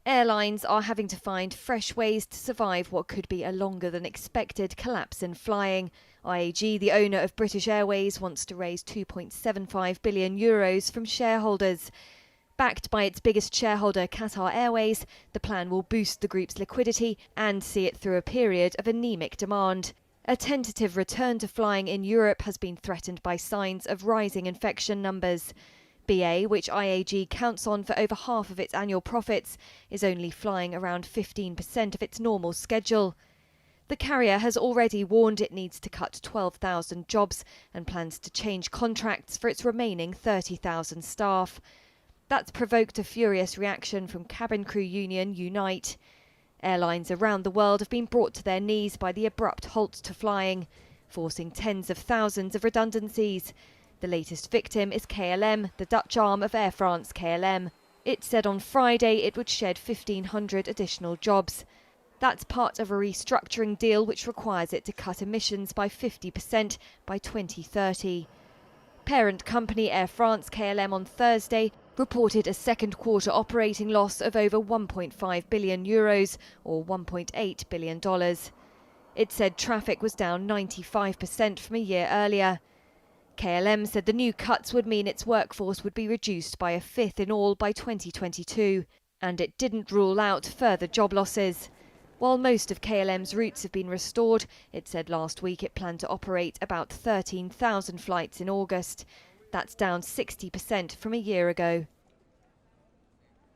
Airlines are having to find fresh ways to survive what could be a longer than expected collapse in flying. IAG, the owner of British Airways, wants to raise €2.75 billion from shareholders. Backed by its biggest shareholder, Qatar Airways, the plan will boost the group's liquidity and see it through a period of anemic demand. A tentative return to flying in Europe has been threatened by signs of rising infection numbers. BA, which IAG counts on for over half of its annual profits, is only flying around 15% of its normal schedule. The carrier has already warned it needs to cut 12,000 jobs and plans to change contracts for its remaining 30,000 staff. That's provoked a furious reaction from cabin crew union Unite. Airlines around the world have been brought to their knees by the abrupt halt to flying, forcing tens of thousands of redundancies. The latest victim is KLM, the Dutch arm of Air France-KLM. It said on Friday it would shed 1,500 additional jobs. That's part of a restructuring deal which requires it to cut emissions by 50% by 2030. Parent company Air France-KLM on Thursday reported a second quarter operating loss of over €1.5 billion, or $1.8 billion. It said traffic was down 95% from a year earlier. KLM said the new cuts would mean its workforce would be reduced by a fifth in all by 2022, and it didn't rule out further job losses. While most of KLM's routes have been restored, it said last week it planned to operate about 13,000 flights in August. That's down 60% from a year ago.